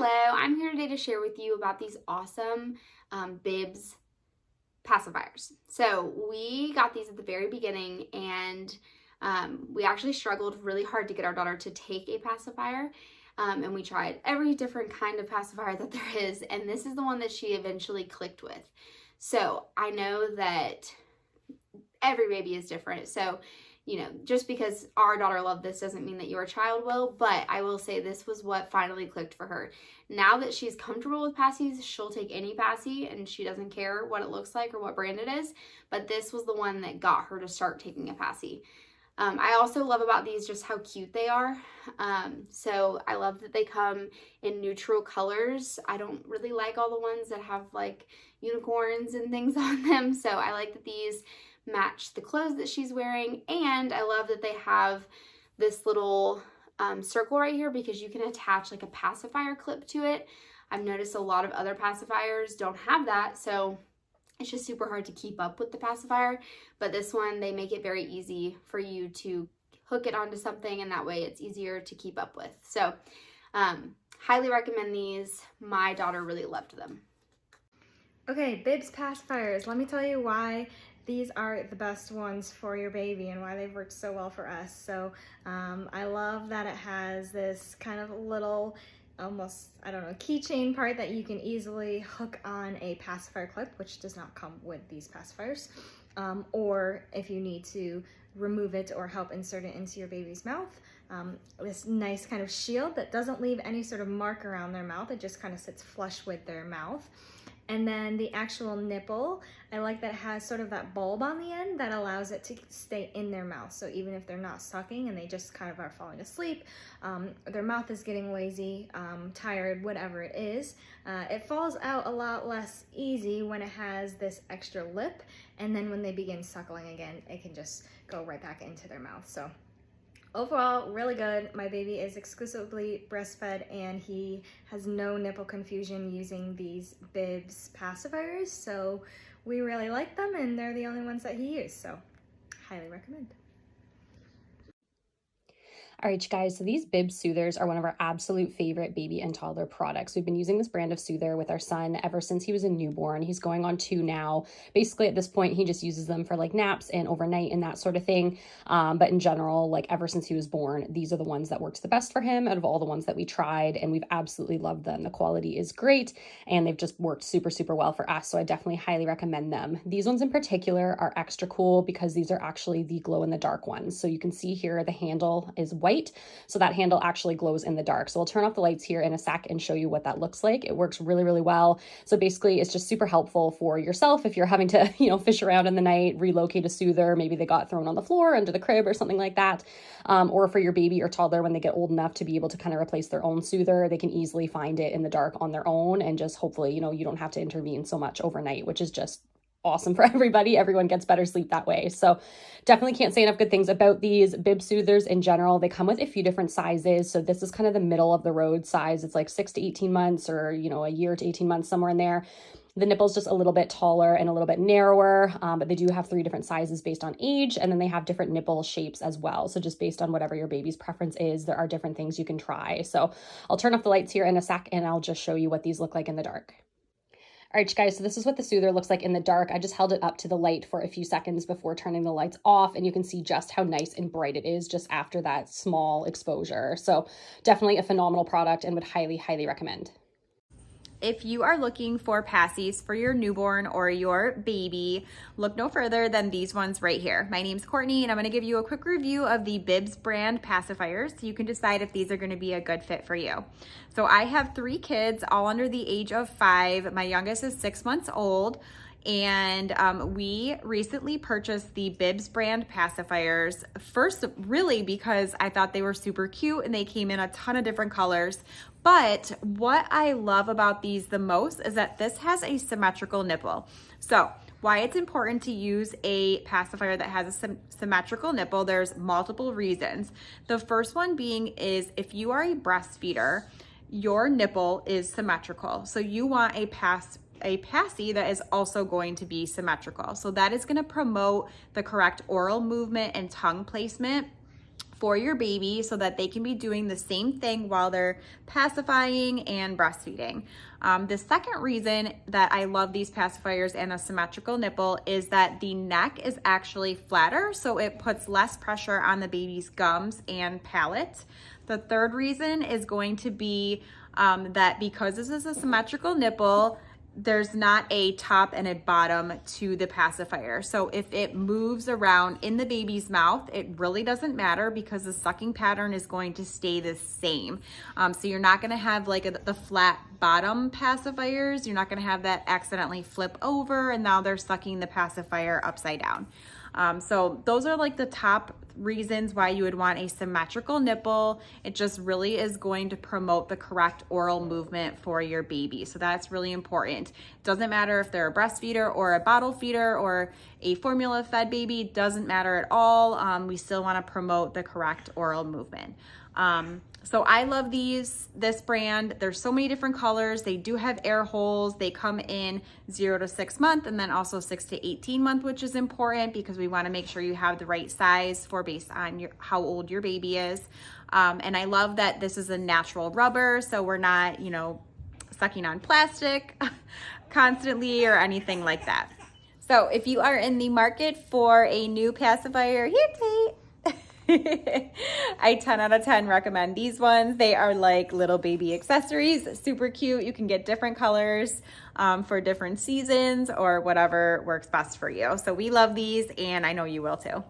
Hello, I'm here today to share with you about these awesome bibs pacifiers. So we got these at the very beginning, and we actually struggled really hard to get our daughter to take a pacifier. And we tried every different kind of pacifier that there is, and this is the one that she eventually clicked with. So I know that every baby is different. So, you know, just because our daughter loved this doesn't mean that your child will, but I will say this was what finally clicked for her. Now that she's comfortable with passies, she'll take any passy and she doesn't care what it looks like or what brand it is, but this was the one that got her to start taking a passy. I also love about these just how cute they are. So I love that they come in neutral colors. I don't really like all the ones that have like unicorns and things on them, so I like that these match the clothes that she's wearing, and I love that they have this little circle right here because you can attach like a pacifier clip to it. I've noticed a lot of other pacifiers don't have that, so it's just super hard to keep up with the pacifier, but this one, they make it very easy for you to hook it onto something, and that way it's easier to keep up with. So highly recommend these. My daughter really loved them. Okay, bibs pacifiers. Let me tell you why these are the best ones for your baby and why they've worked so well for us. So I love that it has this kind of little, almost, I don't know, keychain part that you can easily hook on a pacifier clip, which does not come with these pacifiers. Or if you need to remove it or help insert it into your baby's mouth, this nice kind of shield that doesn't leave any sort of mark around their mouth. It just kind of sits flush with their mouth. And then the actual nipple, I like that it has sort of that bulb on the end that allows it to stay in their mouth. So even if they're not sucking and they just kind of are falling asleep, their mouth is getting lazy, tired, whatever it is, it falls out a lot less easy when it has this extra lip. And then when they begin suckling again, it can just go right back into their mouth. So overall, really good. My baby is exclusively breastfed and he has no nipple confusion using these bibs pacifiers. So we really like them and they're the only ones that he used. So highly recommend. All right, you guys, so these bib soothers are one of our absolute favorite baby and toddler products. We've been using this brand of soother with our son ever since he was a newborn. He's going on 2 now. Basically, at this point, he just uses them for like naps and overnight and that sort of thing. But in general, like ever since he was born, these are the ones that worked the best for him out of all the ones that we tried, and we've absolutely loved them. The quality is great, and they've just worked super, super well for us, so I definitely highly recommend them. These ones in particular are extra cool because these are actually the glow-in-the-dark ones. So you can see here the handle is white. So that handle actually glows in the dark. So I'll turn off the lights here in a sec and show you what that looks like. It works really, really well. So basically it's just super helpful for yourself if you're having to, fish around in the night, relocate a soother, maybe they got thrown on the floor under the crib or something like that. Or for your baby or toddler when they get old enough to be able to kind of replace their own soother, they can easily find it in the dark on their own, and just hopefully, you don't have to intervene so much overnight, which is just awesome for everybody. Everyone gets better sleep that way. So definitely can't say enough good things about these bib soothers in general. They come with a few different sizes. So this is kind of the middle of the road size. It's like 6 to 18 months or, a year to 18 months, somewhere in there. The nipple's just a little bit taller and a little bit narrower, but they do have 3 different sizes based on age, and then they have different nipple shapes as well. So just based on whatever your baby's preference is, there are different things you can try. So I'll turn off the lights here in a sec and I'll just show you what these look like in the dark. All right, guys, so this is what the soother looks like in the dark. I just held it up to the light for a few seconds before turning the lights off, and you can see just how nice and bright it is just after that small exposure. So definitely a phenomenal product and would highly, highly recommend. If you are looking for passies for your newborn or your baby, look no further than these ones right here. My name's Courtney, and I'm going to give you a quick review of the Bibs brand pacifiers so you can decide if these are going to be a good fit for you. So I have 3 kids, all under the age of 5. My youngest is 6 months old, and we recently purchased the Bibs brand pacifiers, first really because I thought they were super cute and they came in a ton of different colors. But what I love about these the most is that this has a symmetrical nipple. So why it's important to use a pacifier that has a symmetrical nipple, there's multiple reasons. The first one being is if you are a breastfeeder, your nipple is symmetrical. So you want a passy that is also going to be symmetrical. So that is going to promote the correct oral movement and tongue placement for your baby so that they can be doing the same thing while they're pacifying and breastfeeding. The second reason that I love these pacifiers and a symmetrical nipple is that the neck is actually flatter, so it puts less pressure on the baby's gums and palate. The third reason is going to be that because this is a symmetrical nipple, there's not a top and a bottom to the pacifier. So if it moves around in the baby's mouth, it really doesn't matter because the sucking pattern is going to stay the same. So you're not gonna have like the flat bottom pacifiers. You're not gonna have that accidentally flip over and now they're sucking the pacifier upside down. So those are like the top reasons why you would want a symmetrical nipple. It just really is going to promote the correct oral movement for your baby. So that's really important. It doesn't matter if they're a breastfeeder or a bottle feeder or a formula fed baby, it doesn't matter at all. We still want to promote the correct oral movement. So I love this brand. There's so many different colors. They do have air holes. They come in 0 to 6 month and then also 6 to 18 month, which is important because we want to make sure you have the right size for based on how old your baby is. And I love that this is a natural rubber, so we're not, you know, sucking on plastic constantly or anything like that. So if you are in the market for a new pacifier, here, Tate. I 10 out of 10 recommend these ones. They are like little baby accessories, super cute. You can get different colors for different seasons or whatever works best for you. So we love these and I know you will too.